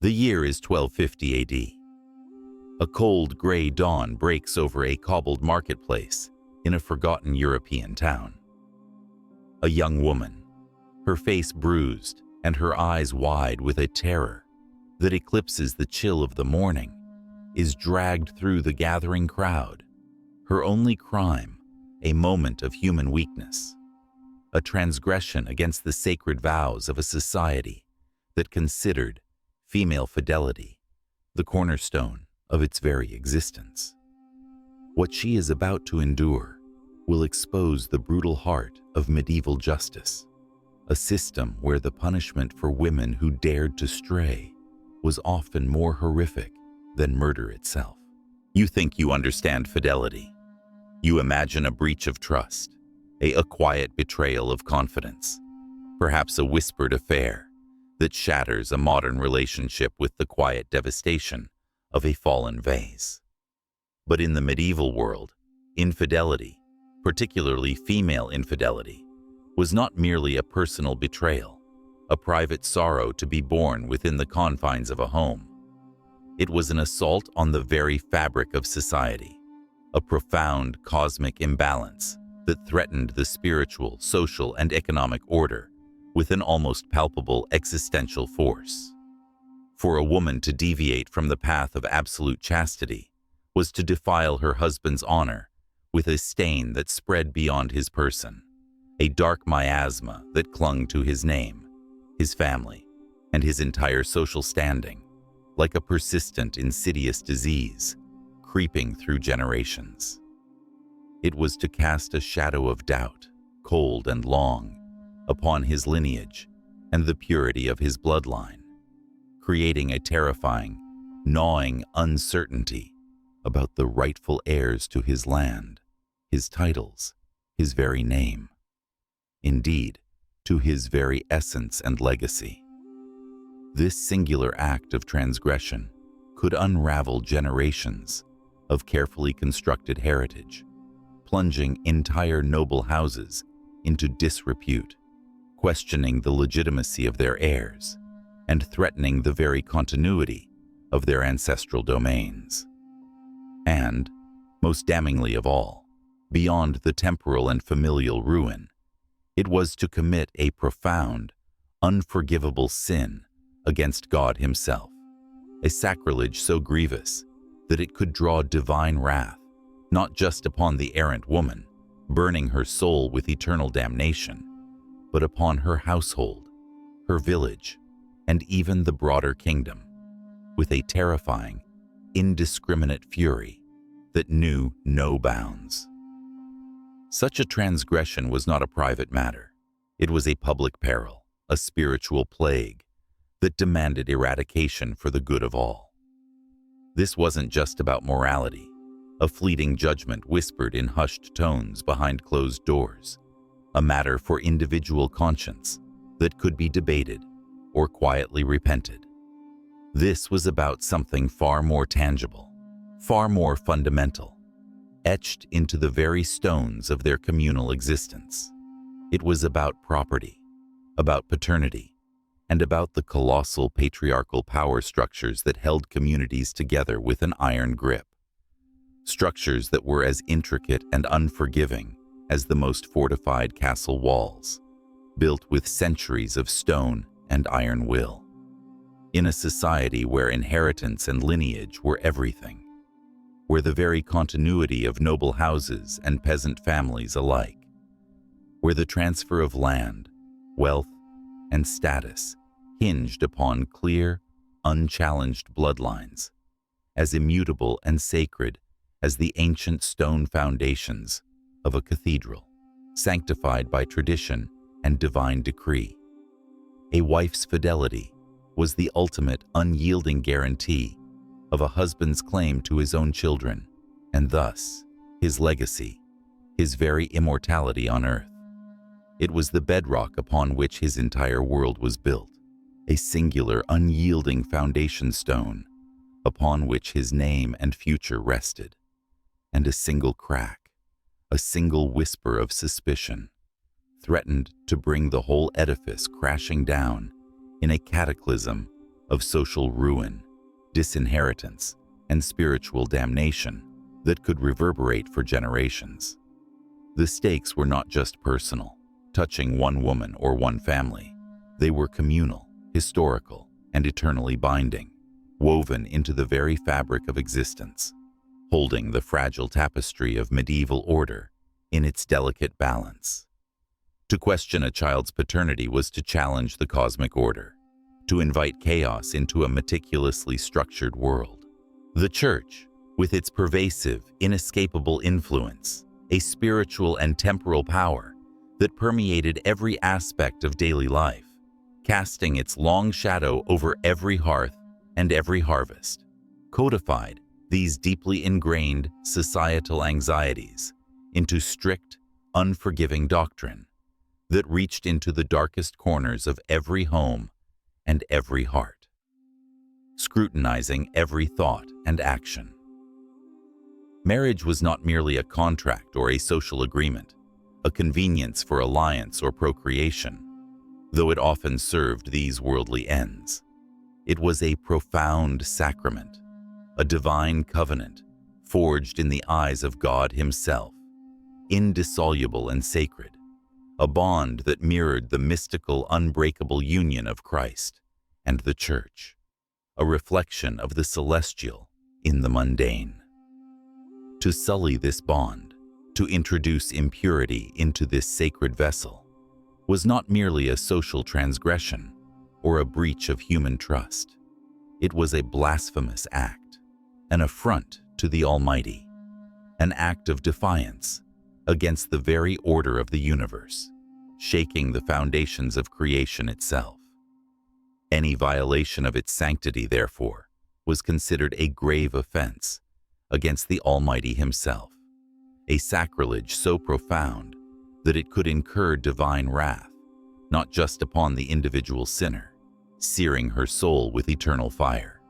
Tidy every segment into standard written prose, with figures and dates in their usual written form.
The year is 1250 AD. A cold, gray dawn breaks over a cobbled marketplace in a forgotten European town. A young woman, her face bruised and her eyes wide with a terror that eclipses the chill of the morning, is dragged through the gathering crowd. Her only crime, a moment of human weakness, a transgression against the sacred vows of a society that considered female fidelity the cornerstone of its very existence. What she is about to endure will expose the brutal heart of medieval justice, a system where the punishment for women who dared to stray was often more horrific than murder itself. You think you understand fidelity. You imagine a breach of trust, a quiet betrayal of confidence, perhaps a whispered affair that shatters a modern relationship with the quiet devastation of a fallen vase. But in the medieval world, infidelity, particularly female infidelity, was not merely a personal betrayal, a private sorrow to be borne within the confines of a home. It was an assault on the very fabric of society, a profound cosmic imbalance that threatened the spiritual, social, and economic order with an almost palpable existential force. For a woman to deviate from the path of absolute chastity was to defile her husband's honor with a stain that spread beyond his person, a dark miasma that clung to his name, his family, and his entire social standing, like a persistent, insidious disease creeping through generations. It was to cast a shadow of doubt, cold and long, upon his lineage and the purity of his bloodline, creating a terrifying, gnawing uncertainty about the rightful heirs to his land, his titles, his very name, indeed, to his very essence and legacy. This singular act of transgression could unravel generations of carefully constructed heritage, plunging entire noble houses into disrepute, questioning the legitimacy of their heirs, and threatening the very continuity of their ancestral domains. And, most damningly of all, beyond the temporal and familial ruin, it was to commit a profound, unforgivable sin against God himself, a sacrilege so grievous that it could draw divine wrath, not just upon the errant woman, burning her soul with eternal damnation, but upon her household, her village, and even the broader kingdom, with a terrifying, indiscriminate fury that knew no bounds. Such a transgression was not a private matter. It was a public peril, a spiritual plague that demanded eradication for the good of all. This wasn't just about morality, a fleeting judgment whispered in hushed tones behind closed doors, a matter for individual conscience that could be debated or quietly repented. This was about something far more tangible, far more fundamental, etched into the very stones of their communal existence. It was about property, about paternity, and about the colossal patriarchal power structures that held communities together with an iron grip. Structures that were as intricate and unforgiving as the most fortified castle walls, built with centuries of stone and iron will. In a society where inheritance and lineage were everything, where the very continuity of noble houses and peasant families alike, where the transfer of land, wealth, and status hinged upon clear, unchallenged bloodlines, as immutable and sacred as the ancient stone foundations of a cathedral, sanctified by tradition and divine decree. A wife's fidelity was the ultimate unyielding guarantee of a husband's claim to his own children, and thus his legacy, his very immortality on earth. It was the bedrock upon which his entire world was built, a singular, unyielding foundation stone upon which his name and future rested. And a single crack, a single whisper of suspicion, threatened to bring the whole edifice crashing down in a cataclysm of social ruin, disinheritance, and spiritual damnation that could reverberate for generations. The stakes were not just personal, touching one woman or one family. They were communal, historical, and eternally binding, woven into the very fabric of existence, holding the fragile tapestry of medieval order in its delicate balance. To question a child's paternity was to challenge the cosmic order, to invite chaos into a meticulously structured world. The Church, with its pervasive, inescapable influence, a spiritual and temporal power that permeated every aspect of daily life, casting its long shadow over every hearth and every harvest, codified these deeply ingrained societal anxieties into strict, unforgiving doctrine that reached into the darkest corners of every home and every heart, scrutinizing every thought and action. Marriage was not merely a contract or a social agreement, a convenience for alliance or procreation, though it often served these worldly ends. It was a profound sacrament, a divine covenant forged in the eyes of God Himself, indissoluble and sacred, a bond that mirrored the mystical, unbreakable union of Christ and the Church, a reflection of the celestial in the mundane. To sully this bond, to introduce impurity into this sacred vessel, was not merely a social transgression or a breach of human trust. It was a blasphemous act, an affront to the Almighty, an act of defiance against the very order of the universe, shaking the foundations of creation itself. Any violation of its sanctity, therefore, was considered a grave offense against the Almighty Himself, a sacrilege so profound that it could incur divine wrath, not just upon the individual sinner, searing her soul with eternal fire,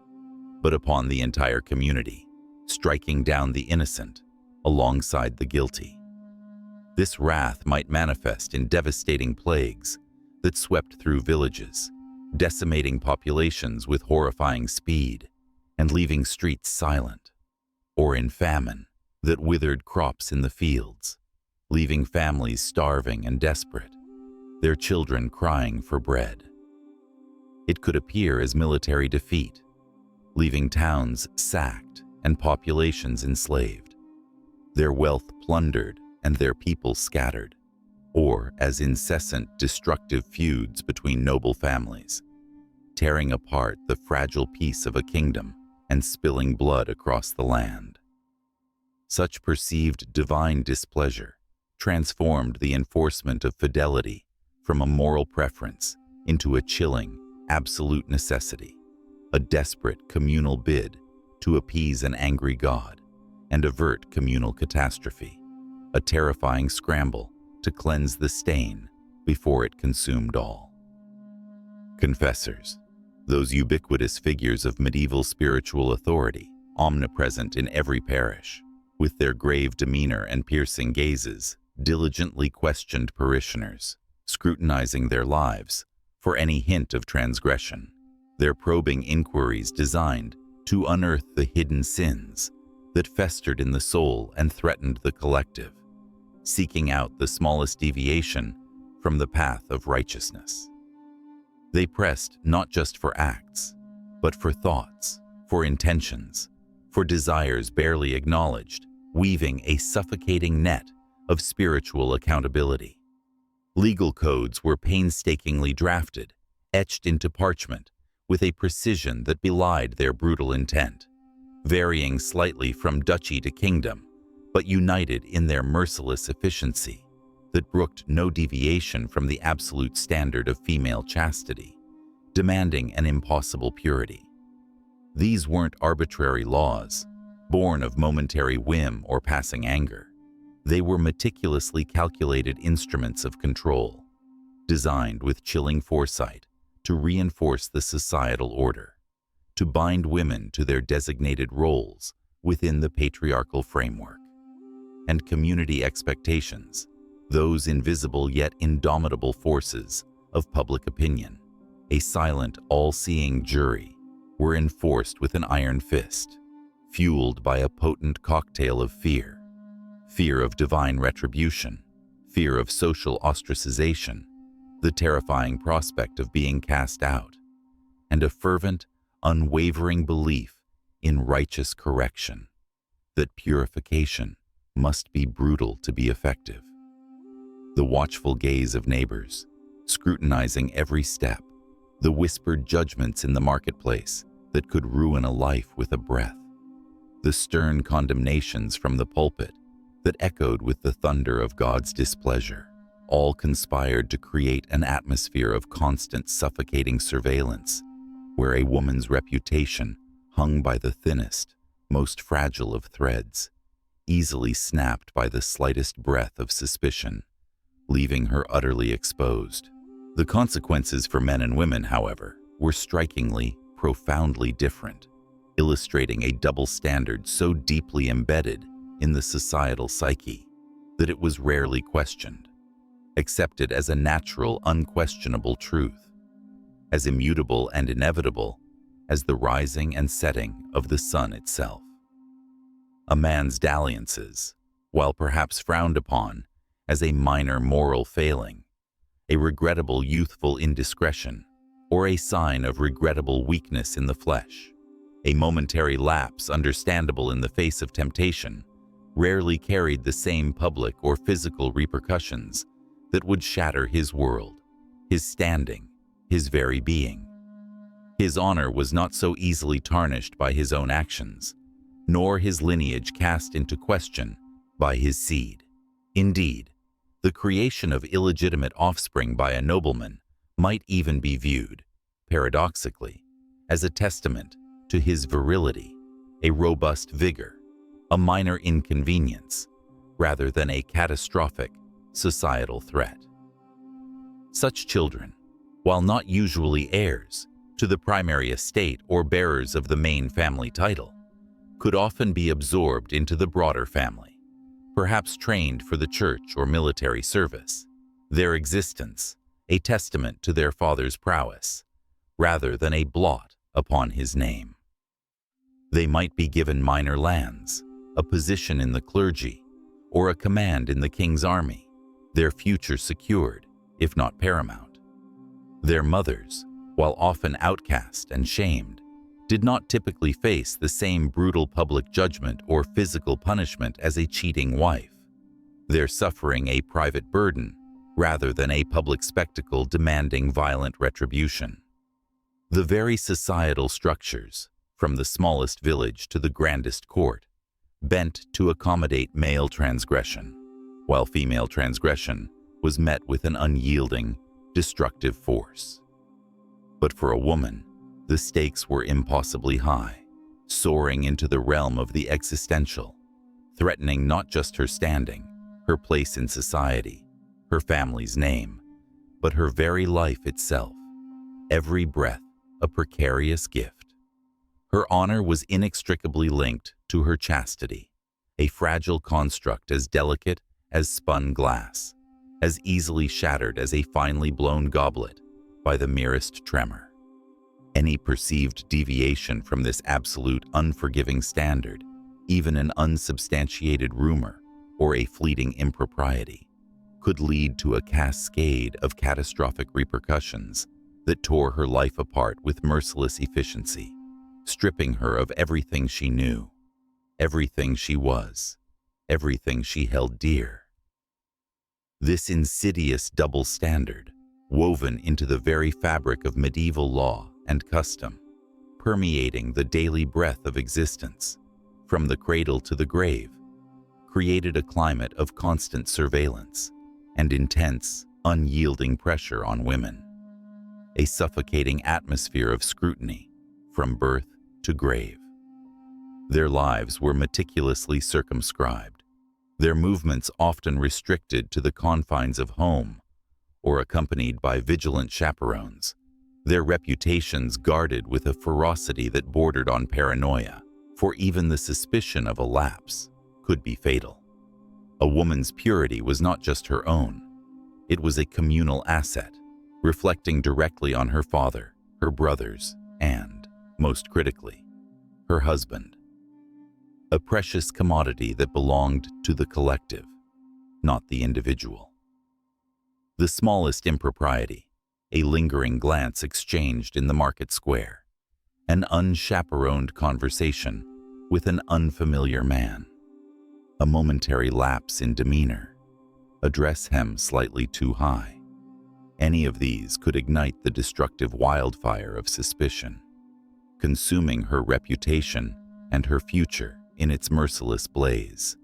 but upon the entire community, striking down the innocent alongside the guilty. This wrath might manifest in devastating plagues that swept through villages, decimating populations with horrifying speed and leaving streets silent, or in famine that withered crops in the fields, leaving families starving and desperate, their children crying for bread. It could appear as military defeat, leaving towns sacked and populations enslaved, their wealth plundered and their people scattered, or as incessant destructive feuds between noble families, tearing apart the fragile peace of a kingdom and spilling blood across the land. Such perceived divine displeasure transformed the enforcement of fidelity from a moral preference into a chilling, absolute necessity, a desperate communal bid to appease an angry God and avert communal catastrophe, a terrifying scramble to cleanse the stain before it consumed all. Confessors, those ubiquitous figures of medieval spiritual authority, omnipresent in every parish, with their grave demeanor and piercing gazes, diligently questioned parishioners, scrutinizing their lives for any hint of transgression, their probing inquiries designed to unearth the hidden sins that festered in the soul and threatened the collective, seeking out the smallest deviation from the path of righteousness. They pressed not just for acts, but for thoughts, for intentions, for desires barely acknowledged, weaving a suffocating net of spiritual accountability. Legal codes were painstakingly drafted, etched into parchment with a precision that belied their brutal intent, varying slightly from duchy to kingdom, but united in their merciless efficiency that brooked no deviation from the absolute standard of female chastity, demanding an impossible purity. These weren't arbitrary laws, born of momentary whim or passing anger. They were meticulously calculated instruments of control, designed with chilling foresight to reinforce the societal order, to bind women to their designated roles within the patriarchal framework, and community expectations, those invisible yet indomitable forces of public opinion, a silent, all-seeing jury, were enforced with an iron fist, fueled by a potent cocktail of fear. Fear of divine retribution, fear of social ostracization, the terrifying prospect of being cast out, and a fervent, unwavering belief in righteous correction, that purification must be brutal to be effective. The watchful gaze of neighbors, scrutinizing every step, the whispered judgments in the marketplace that could ruin a life with a breath, the stern condemnations from the pulpit that echoed with the thunder of God's displeasure, all conspired to create an atmosphere of constant suffocating surveillance, where a woman's reputation hung by the thinnest, most fragile of threads, easily snapped by the slightest breath of suspicion, leaving her utterly exposed. The consequences for men and women, however, were strikingly, profoundly different, illustrating a double standard so deeply embedded in the societal psyche that it was rarely questioned, accepted as a natural, unquestionable truth, as immutable and inevitable as the rising and setting of the sun itself. A man's dalliances, while perhaps frowned upon as a minor moral failing, a regrettable youthful indiscretion, or a sign of regrettable weakness in the flesh, a momentary lapse understandable in the face of temptation, rarely carried the same public or physical repercussions that would shatter his world, his standing, his very being. His honor was not so easily tarnished by his own actions, nor his lineage cast into question by his seed. Indeed, the creation of illegitimate offspring by a nobleman might even be viewed, paradoxically, as a testament to his virility, a robust vigor, a minor inconvenience, rather than a catastrophic societal threat. Such children, while not usually heirs to the primary estate or bearers of the main family title, could often be absorbed into the broader family, perhaps trained for the church or military service, their existence a testament to their father's prowess, rather than a blot upon his name. They might be given minor lands, a position in the clergy, or a command in the king's army, their future secured, if not paramount. Their mothers, while often outcast and shamed, did not typically face the same brutal public judgment or physical punishment as a cheating wife, their suffering a private burden rather than a public spectacle demanding violent retribution. The very societal structures, from the smallest village to the grandest court, bent to accommodate male transgression, while female transgression was met with an unyielding, destructive force. But for a woman, the stakes were impossibly high, soaring into the realm of the existential, threatening not just her standing, her place in society, her family's name, but her very life itself, every breath a precarious gift. Her honor was inextricably linked to her chastity, a fragile construct as delicate as spun glass, as easily shattered as a finely blown goblet by the merest tremor. Any perceived deviation from this absolute unforgiving standard, even an unsubstantiated rumor or a fleeting impropriety, could lead to a cascade of catastrophic repercussions that tore her life apart with merciless efficiency, stripping her of everything she knew, everything she was, everything she held dear. This insidious double standard, woven into the very fabric of medieval law and custom, permeating the daily breath of existence, from the cradle to the grave, created a climate of constant surveillance and intense, unyielding pressure on women, a suffocating atmosphere of scrutiny from birth to grave. Their lives were meticulously circumscribed, their movements often restricted to the confines of home or accompanied by vigilant chaperones, their reputations guarded with a ferocity that bordered on paranoia, for even the suspicion of a lapse could be fatal. A woman's purity was not just her own, it was a communal asset, reflecting directly on her father, her brothers, and, most critically, her husband. A precious commodity that belonged to the collective, not the individual. The smallest impropriety, a lingering glance exchanged in the market square, an unchaperoned conversation with an unfamiliar man, a momentary lapse in demeanor, a dress hem slightly too high. Any of these could ignite the destructive wildfire of suspicion, consuming her reputation and her future in its merciless blaze,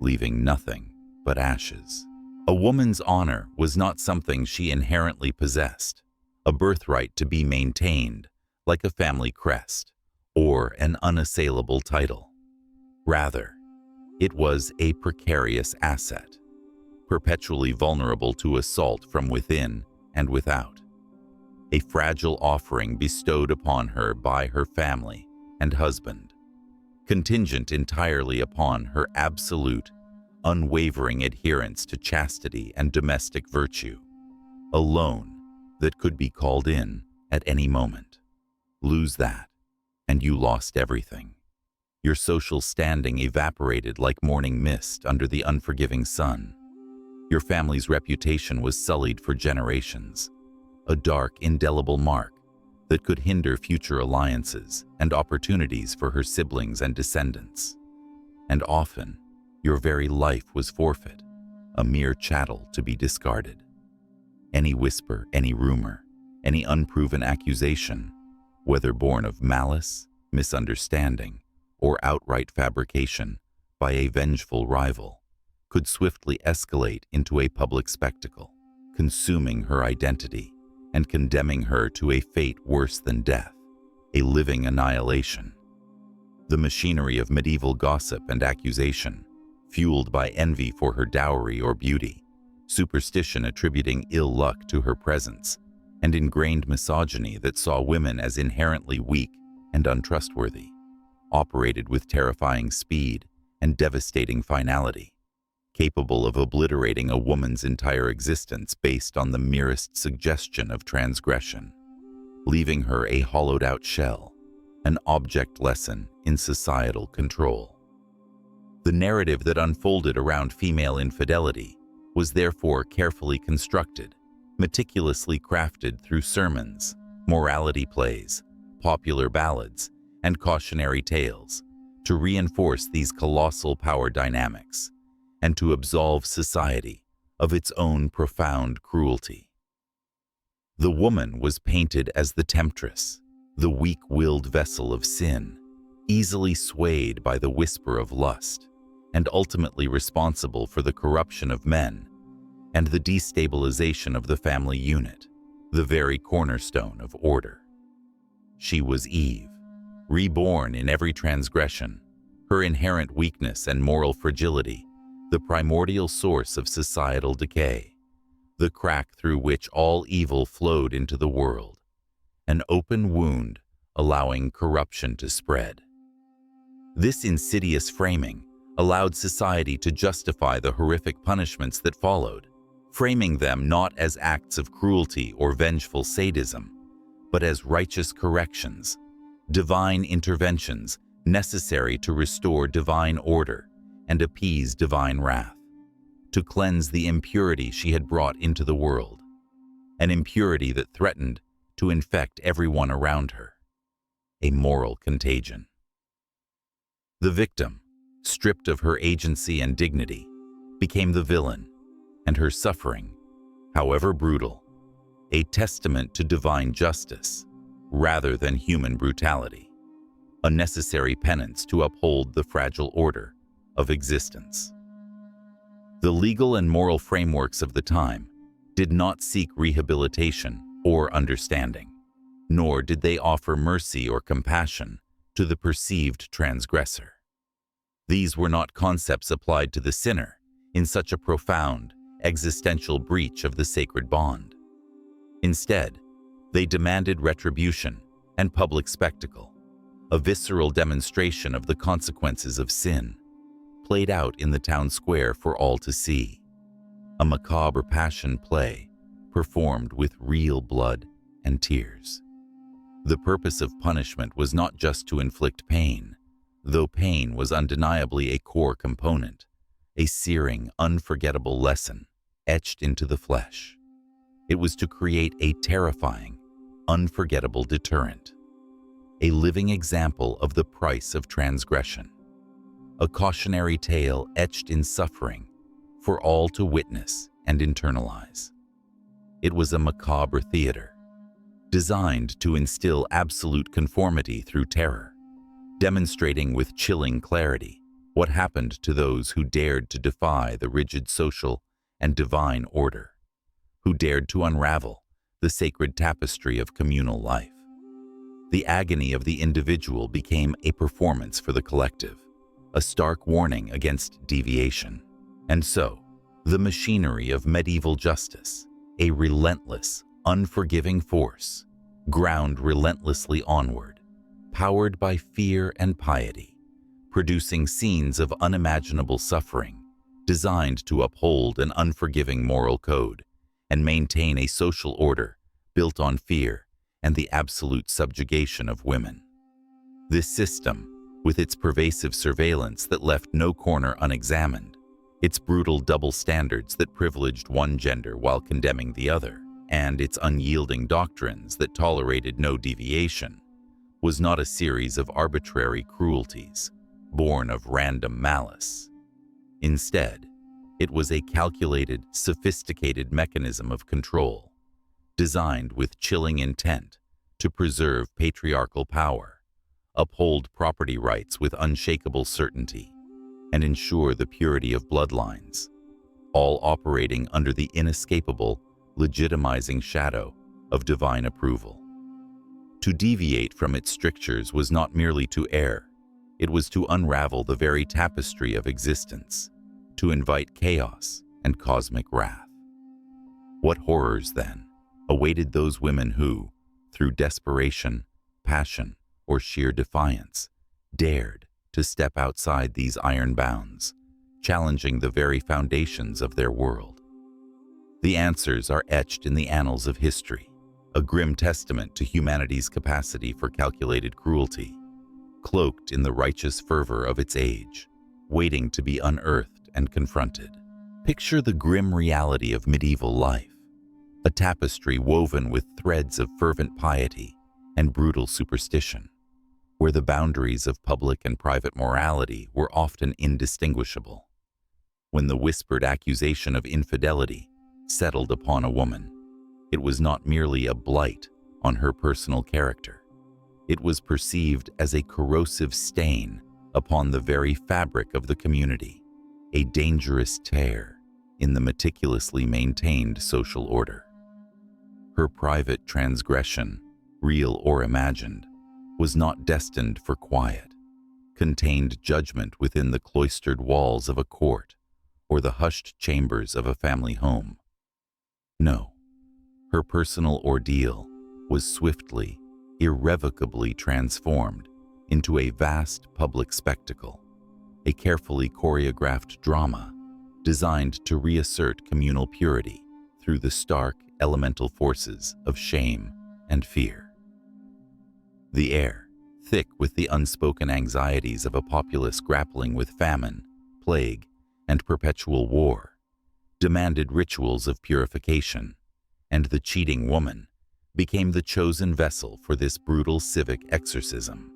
leaving nothing but ashes. A woman's honor was not something she inherently possessed, a birthright to be maintained like a family crest or an unassailable title. Rather, it was a precarious asset, perpetually vulnerable to assault from within and without, a fragile offering bestowed upon her by her family and husband, contingent entirely upon her absolute, unwavering adherence to chastity and domestic virtue, a loan that could be called in at any moment. Lose that, and you lost everything. Your social standing evaporated like morning mist under the unforgiving sun. Your family's reputation was sullied for generations, a dark, indelible mark that could hinder future alliances and opportunities for her siblings and descendants. And often, your very life was forfeit, a mere chattel to be discarded. Any whisper, any rumor, any unproven accusation, whether born of malice, misunderstanding, or outright fabrication by a vengeful rival, could swiftly escalate into a public spectacle, consuming her identity and condemning her to a fate worse than death, a living annihilation. The machinery of medieval gossip and accusation, fueled by envy for her dowry or beauty, superstition attributing ill luck to her presence, and ingrained misogyny that saw women as inherently weak and untrustworthy, operated with terrifying speed and devastating finality, capable of obliterating a woman's entire existence based on the merest suggestion of transgression, leaving her a hollowed-out shell, an object lesson in societal control. The narrative that unfolded around female infidelity was therefore carefully constructed, meticulously crafted through sermons, morality plays, popular ballads, and cautionary tales to reinforce these colossal power dynamics and to absolve society of its own profound cruelty. The woman was painted as the temptress, the weak-willed vessel of sin, easily swayed by the whisper of lust, and ultimately responsible for the corruption of men and the destabilization of the family unit, the very cornerstone of order. She was Eve, reborn in every transgression, her inherent weakness and moral fragility, the primordial source of societal decay, the crack through which all evil flowed into the world, an open wound allowing corruption to spread. This insidious framing allowed society to justify the horrific punishments that followed, framing them not as acts of cruelty or vengeful sadism, but as righteous corrections, divine interventions necessary to restore divine order and appease divine wrath, to cleanse the impurity she had brought into the world, an impurity that threatened to infect everyone around her, a moral contagion. The victim, stripped of her agency and dignity, became the villain, and her suffering, however brutal, a testament to divine justice rather than human brutality, a necessary penance to uphold the fragile order of existence. The legal and moral frameworks of the time did not seek rehabilitation or understanding, nor did they offer mercy or compassion to the perceived transgressor. These were not concepts applied to the sinner in such a profound, existential breach of the sacred bond. Instead, they demanded retribution and public spectacle, a visceral demonstration of the consequences of sin, played out in the town square for all to see, a macabre passion play performed with real blood and tears. The purpose of punishment was not just to inflict pain, though pain was undeniably a core component, a searing, unforgettable lesson etched into the flesh. It was to create a terrifying, unforgettable deterrent, a living example of the price of transgression, a cautionary tale etched in suffering for all to witness and internalize. It was a macabre theater, designed to instill absolute conformity through terror, demonstrating with chilling clarity what happened to those who dared to defy the rigid social and divine order, who dared to unravel the sacred tapestry of communal life. The agony of the individual became a performance for the collective, a stark warning against deviation. And so, the machinery of medieval justice, a relentless, unforgiving force, ground relentlessly onward, powered by fear and piety, producing scenes of unimaginable suffering, designed to uphold an unforgiving moral code and maintain a social order built on fear and the absolute subjugation of women. This system, with its pervasive surveillance that left no corner unexamined, its brutal double standards that privileged one gender while condemning the other, and its unyielding doctrines that tolerated no deviation, was not a series of arbitrary cruelties, born of random malice. Instead, it was a calculated, sophisticated mechanism of control, designed with chilling intent to preserve patriarchal power, uphold property rights with unshakable certainty, and ensure the purity of bloodlines, all operating under the inescapable, legitimizing shadow of divine approval. To deviate from its strictures was not merely to err, it was to unravel the very tapestry of existence, to invite chaos and cosmic wrath. What horrors, then, awaited those women who, through desperation, passion, or sheer defiance, dared to step outside these iron bounds, challenging the very foundations of their world? The answers are etched in the annals of history, a grim testament to humanity's capacity for calculated cruelty, cloaked in the righteous fervor of its age, waiting to be unearthed and confronted. Picture the grim reality of medieval life, a tapestry woven with threads of fervent piety and brutal superstition, where the boundaries of public and private morality were often indistinguishable. When the whispered accusation of infidelity settled upon a woman, it was not merely a blight on her personal character. It was perceived as a corrosive stain upon the very fabric of the community, a dangerous tear in the meticulously maintained social order. Her private transgression, real or imagined, was not destined for quiet, contained judgment within the cloistered walls of a court or the hushed chambers of a family home. No, her personal ordeal was swiftly, irrevocably transformed into a vast public spectacle, a carefully choreographed drama designed to reassert communal purity through the stark, elemental forces of shame and fear. The air, thick with the unspoken anxieties of a populace grappling with famine, plague, and perpetual war, demanded rituals of purification, and the cheating woman became the chosen vessel for this brutal civic exorcism.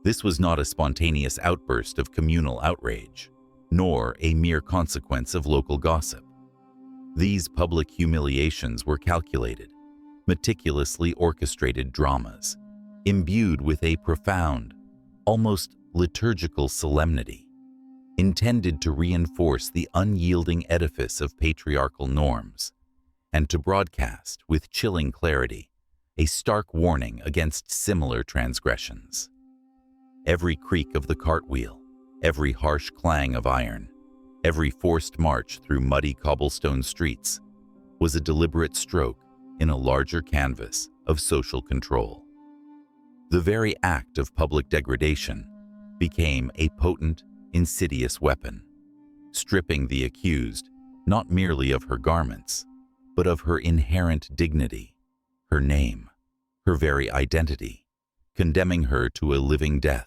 This was not a spontaneous outburst of communal outrage, nor a mere consequence of local gossip. These public humiliations were calculated, meticulously orchestrated dramas, imbued with a profound, almost liturgical solemnity, intended to reinforce the unyielding edifice of patriarchal norms, and to broadcast with chilling clarity a stark warning against similar transgressions. Every creak of the cartwheel, every harsh clang of iron, every forced march through muddy cobblestone streets was a deliberate stroke in a larger canvas of social control. The very act of public degradation became a potent, insidious weapon, stripping the accused not merely of her garments, but of her inherent dignity, her name, her very identity, condemning her to a living death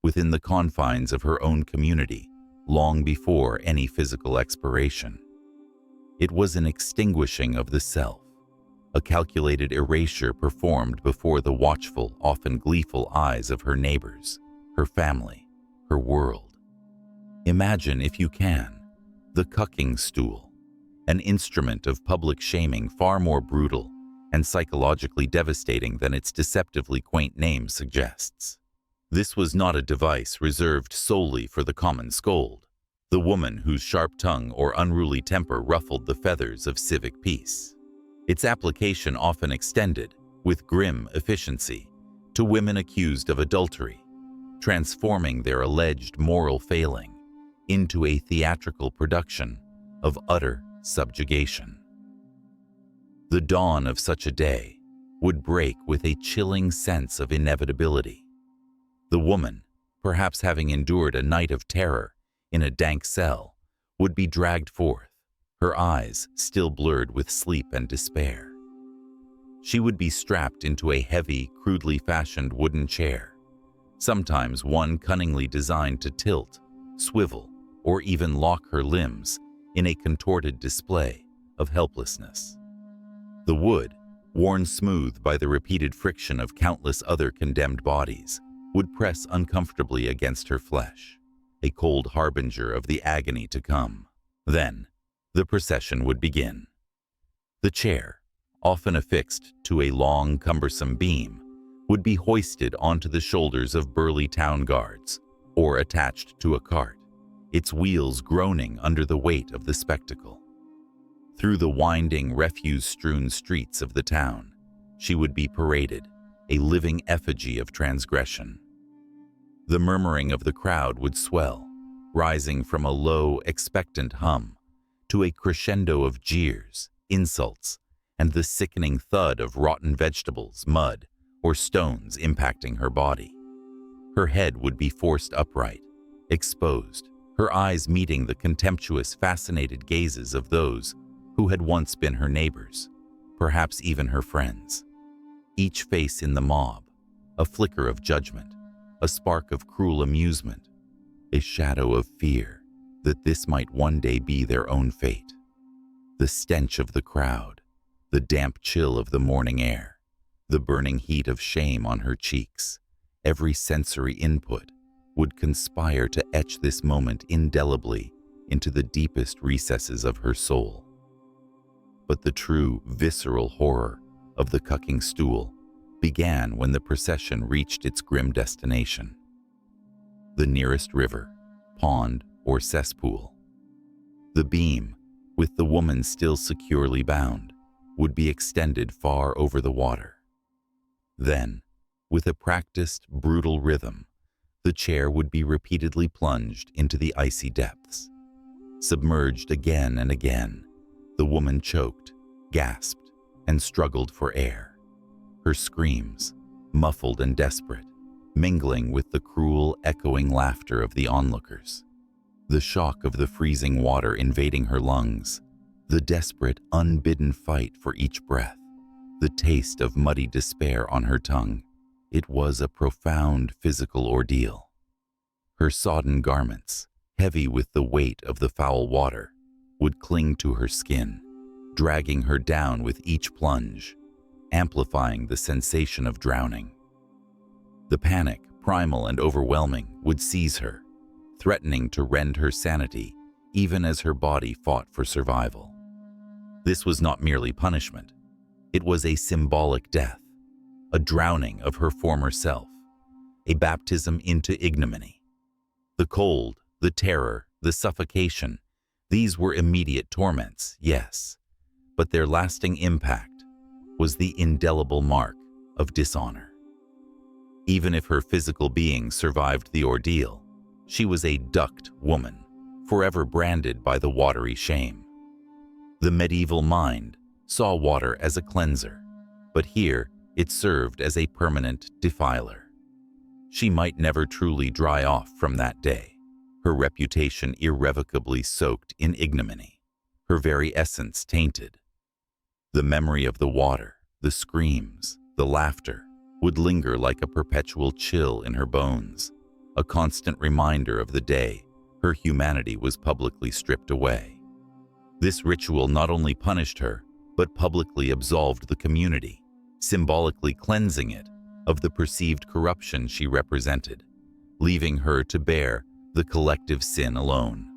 within the confines of her own community long before any physical expiration. It was an extinguishing of the self, a calculated erasure performed before the watchful, often gleeful eyes of her neighbors, her family, her world. Imagine, if you can, the cucking stool, an instrument of public shaming far more brutal and psychologically devastating than its deceptively quaint name suggests. This was not a device reserved solely for the common scold, the woman whose sharp tongue or unruly temper ruffled the feathers of civic peace. Its application often extended, with grim efficiency, to women accused of adultery, transforming their alleged moral failing into a theatrical production of utter subjugation. The dawn of such a day would break with a chilling sense of inevitability. The woman, perhaps having endured a night of terror in a dank cell, would be dragged forth, her eyes still blurred with sleep and despair. She would be strapped into a heavy, crudely fashioned wooden chair, sometimes one cunningly designed to tilt, swivel, or even lock her limbs in a contorted display of helplessness. The wood, worn smooth by the repeated friction of countless other condemned bodies, would press uncomfortably against her flesh, a cold harbinger of the agony to come. Then, the procession would begin. The chair, often affixed to a long, cumbersome beam, would be hoisted onto the shoulders of burly town guards, or attached to a cart, its wheels groaning under the weight of the spectacle. Through the winding, refuse-strewn streets of the town, she would be paraded, a living effigy of transgression. The murmuring of the crowd would swell, rising from a low, expectant hum to a crescendo of jeers, insults, and the sickening thud of rotten vegetables, mud, or stones impacting her body. Her head would be forced upright, exposed, her eyes meeting the contemptuous, fascinated gazes of those who had once been her neighbors, perhaps even her friends. Each face in the mob, a flicker of judgment, a spark of cruel amusement, a shadow of fear that this might one day be their own fate. The stench of the crowd, the damp chill of the morning air, the burning heat of shame on her cheeks, every sensory input would conspire to etch this moment indelibly into the deepest recesses of her soul. But the true, visceral horror of the cucking stool began when the procession reached its grim destination. The nearest river, pond, or cesspool. The beam, with the woman still securely bound, would be extended far over the water. Then, with a practiced, brutal rhythm, the chair would be repeatedly plunged into the icy depths. Submerged again and again, the woman choked, gasped, and struggled for air. Her screams, muffled and desperate, mingling with the cruel, echoing laughter of the onlookers. The shock of the freezing water invading her lungs, the desperate, unbidden fight for each breath, the taste of muddy despair on her tongue. It was a profound physical ordeal. Her sodden garments, heavy with the weight of the foul water, would cling to her skin, dragging her down with each plunge, amplifying the sensation of drowning. The panic, primal and overwhelming, would seize her, threatening to rend her sanity even as her body fought for survival. This was not merely punishment. It was a symbolic death, a drowning of her former self, a baptism into ignominy. The cold, the terror, the suffocation, these were immediate torments, yes, but their lasting impact was the indelible mark of dishonor. Even if her physical being survived the ordeal, she was a ducked woman, forever branded by the watery shame. The medieval mind saw water as a cleanser, but here it served as a permanent defiler. She might never truly dry off from that day, her reputation irrevocably soaked in ignominy, her very essence tainted. The memory of the water, the screams, the laughter would linger like a perpetual chill in her bones, a constant reminder of the day her humanity was publicly stripped away. This ritual not only punished her, but publicly absolved the community, symbolically cleansing it of the perceived corruption she represented, leaving her to bear the collective sin alone.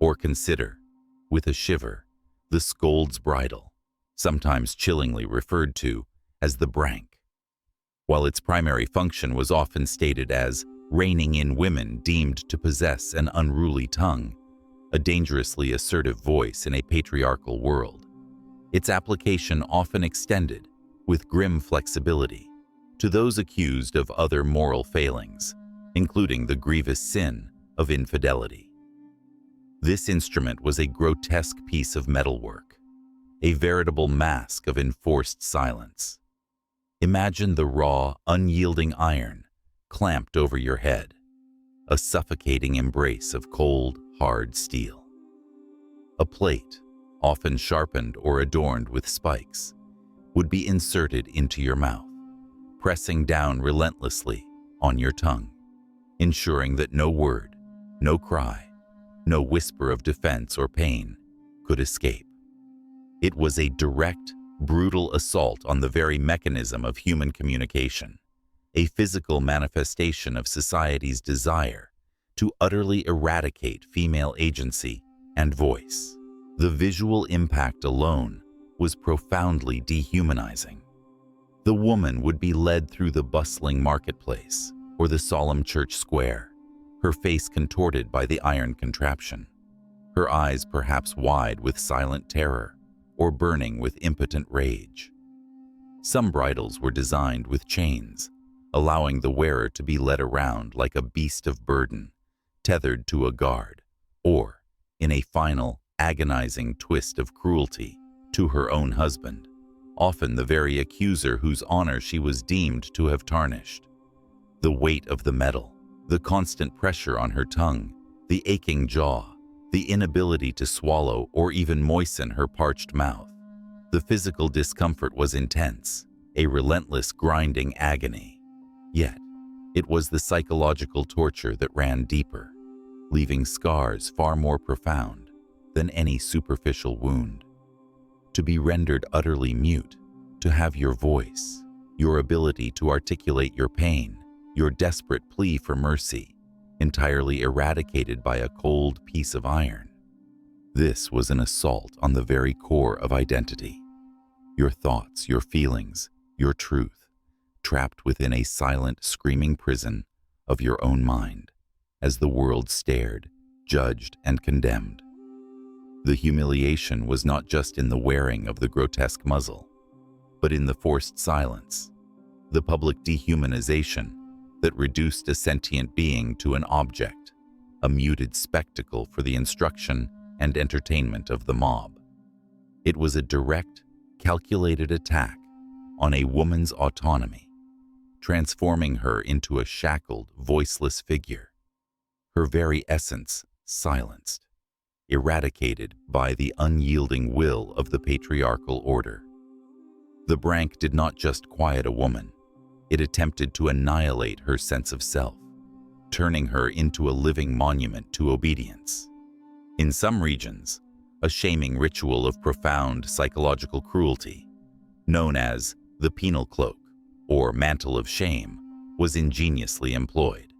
Or consider, with a shiver, the scold's bridle, sometimes chillingly referred to as the brank. While its primary function was often stated as reining in women deemed to possess an unruly tongue, a dangerously assertive voice in a patriarchal world, its application often extended, with grim flexibility, to those accused of other moral failings, including the grievous sin of infidelity. This instrument was a grotesque piece of metalwork, a veritable mask of enforced silence. Imagine the raw, unyielding iron clamped over your head, a suffocating embrace of cold, hard steel. A plate, often sharpened or adorned with spikes, would be inserted into your mouth, pressing down relentlessly on your tongue, ensuring that no word, no cry, no whisper of defense or pain could escape. It was a direct, brutal assault on the very mechanism of human communication, a physical manifestation of society's desire to utterly eradicate female agency and voice. The visual impact alone was profoundly dehumanizing. The woman would be led through the bustling marketplace or the solemn church square, her face contorted by the iron contraption, her eyes perhaps wide with silent terror or burning with impotent rage. Some bridles were designed with chains, allowing the wearer to be led around like a beast of burden, tethered to a guard, or, in a final, agonizing twist of cruelty, to her own husband, often the very accuser whose honor she was deemed to have tarnished. The weight of the metal, the constant pressure on her tongue, the aching jaw, the inability to swallow or even moisten her parched mouth. The physical discomfort was intense, a relentless grinding agony. Yet, it was the psychological torture that ran deeper, leaving scars far more profound than any superficial wound. To be rendered utterly mute, to have your voice, your ability to articulate your pain, your desperate plea for mercy, entirely eradicated by a cold piece of iron. This was an assault on the very core of identity. Your thoughts, your feelings, your truth, trapped within a silent, screaming prison of your own mind, as the world stared, judged, and condemned. The humiliation was not just in the wearing of the grotesque muzzle, but in the forced silence, the public dehumanization that reduced a sentient being to an object, a muted spectacle for the instruction and entertainment of the mob. It was a direct, calculated attack on a woman's autonomy, transforming her into a shackled, voiceless figure, her very essence silenced, eradicated by the unyielding will of the patriarchal order. The brank did not just quiet a woman, it attempted to annihilate her sense of self, turning her into a living monument to obedience. In some regions, a shaming ritual of profound psychological cruelty, known as the penal cloak or mantle of shame, was ingeniously employed.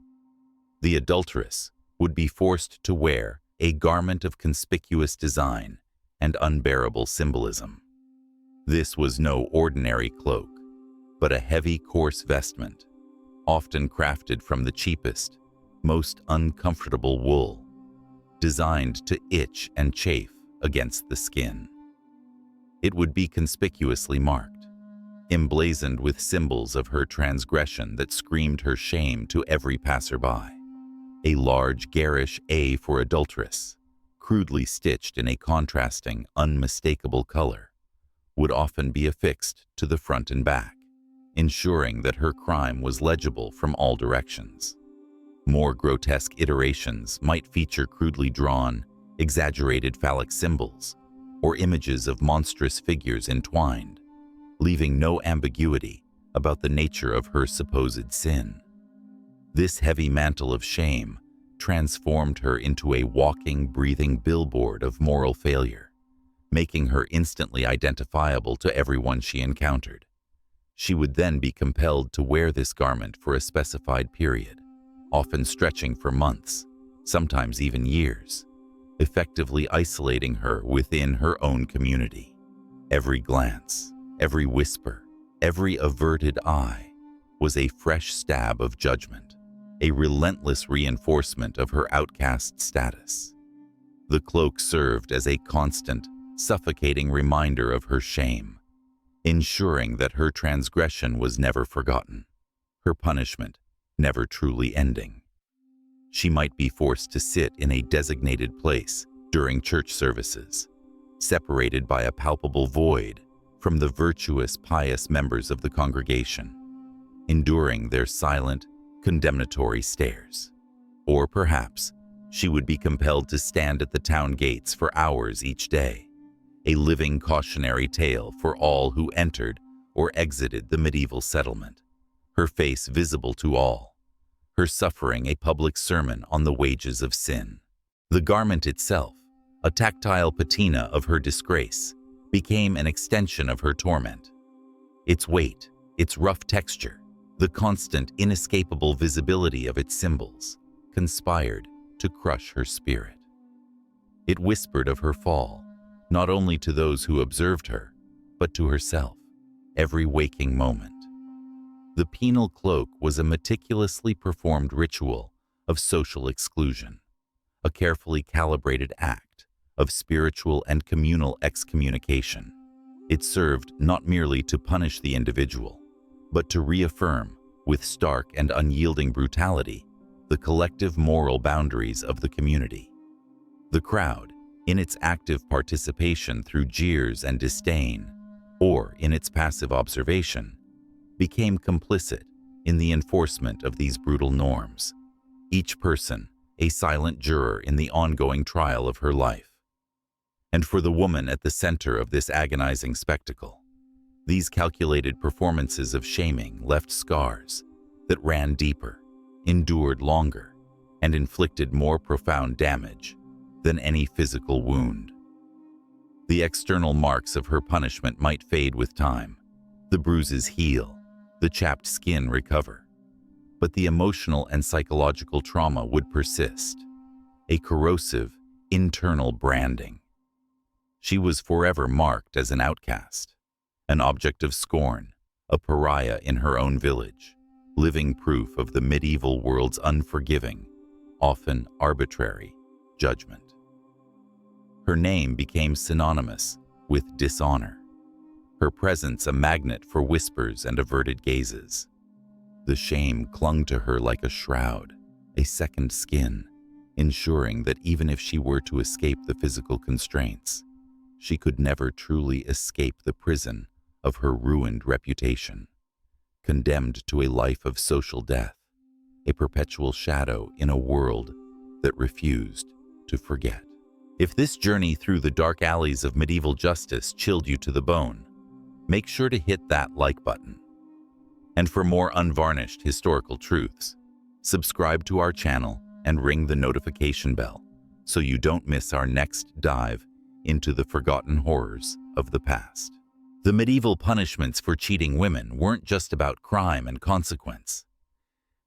The adulteress would be forced to wear a garment of conspicuous design and unbearable symbolism. This was no ordinary cloak, but a heavy, coarse vestment, often crafted from the cheapest, most uncomfortable wool, designed to itch and chafe against the skin. It would be conspicuously marked, emblazoned with symbols of her transgression that screamed her shame to every passerby. A large, garish A for adulteress, crudely stitched in a contrasting, unmistakable color, would often be affixed to the front and back, ensuring that her crime was legible from all directions. More grotesque iterations might feature crudely drawn, exaggerated phallic symbols, or images of monstrous figures entwined, leaving no ambiguity about the nature of her supposed sin. This heavy mantle of shame transformed her into a walking, breathing billboard of moral failure, making her instantly identifiable to everyone she encountered. She would then be compelled to wear this garment for a specified period, often stretching for months, sometimes even years, effectively isolating her within her own community. Every glance, every whisper, every averted eye was a fresh stab of judgment, a relentless reinforcement of her outcast status. The cloak served as a constant, suffocating reminder of her shame, ensuring that her transgression was never forgotten, her punishment never truly ending. She might be forced to sit in a designated place during church services, separated by a palpable void from the virtuous, pious members of the congregation, enduring their silent, condemnatory stares. Or perhaps she would be compelled to stand at the town gates for hours each day, a living cautionary tale for all who entered or exited the medieval settlement, her face visible to all, her suffering a public sermon on the wages of sin. The garment itself, a tactile patina of her disgrace, became an extension of her torment. Its weight, its rough texture, the constant, inescapable visibility of its symbols conspired to crush her spirit. It whispered of her fall, not only to those who observed her, but to herself, every waking moment. The penal cloak was a meticulously performed ritual of social exclusion, a carefully calibrated act of spiritual and communal excommunication. It served not merely to punish the individual, but to reaffirm, with stark and unyielding brutality, the collective moral boundaries of the community. The crowd, in its active participation through jeers and disdain, or in its passive observation, became complicit in the enforcement of these brutal norms, each person a silent juror in the ongoing trial of her life. And for the woman at the center of this agonizing spectacle, these calculated performances of shaming left scars that ran deeper, endured longer, and inflicted more profound damage than any physical wound. The external marks of her punishment might fade with time, the bruises heal, the chapped skin recover, but the emotional and psychological trauma would persist, a corrosive, internal branding. She was forever marked as an outcast, an object of scorn, a pariah in her own village, living proof of the medieval world's unforgiving, often arbitrary, judgment. Her name became synonymous with dishonor, her presence a magnet for whispers and averted gazes. The shame clung to her like a shroud, a second skin, ensuring that even if she were to escape the physical constraints, she could never truly escape the prison of her ruined reputation, condemned to a life of social death, a perpetual shadow in a world that refused to forget. If this journey through the dark alleys of medieval justice chilled you to the bone, make sure to hit that like button. And for more unvarnished historical truths, subscribe to our channel and ring the notification bell so you don't miss our next dive into the forgotten horrors of the past. The medieval punishments for cheating women weren't just about crime and consequence.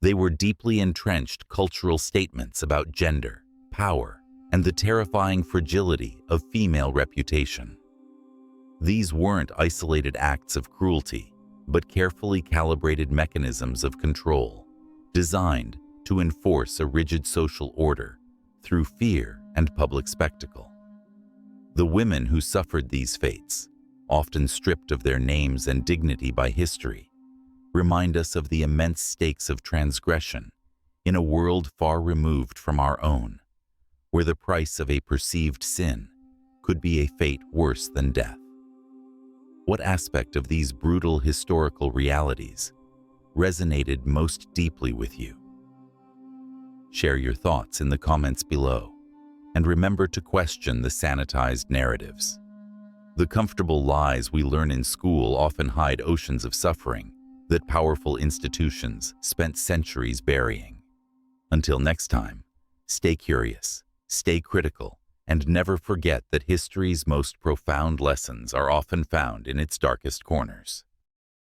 They were deeply entrenched cultural statements about gender, power, and the terrifying fragility of female reputation. These weren't isolated acts of cruelty, but carefully calibrated mechanisms of control, designed to enforce a rigid social order through fear and public spectacle. The women who suffered these fates, often stripped of their names and dignity by history, remind us of the immense stakes of transgression in a world far removed from our own, where the price of a perceived sin could be a fate worse than death. What aspect of these brutal historical realities resonated most deeply with you? Share your thoughts in the comments below, and remember to question the sanitized narratives. The comfortable lies we learn in school often hide oceans of suffering that powerful institutions spent centuries burying. Until next time, stay curious, stay critical, and never forget that history's most profound lessons are often found in its darkest corners.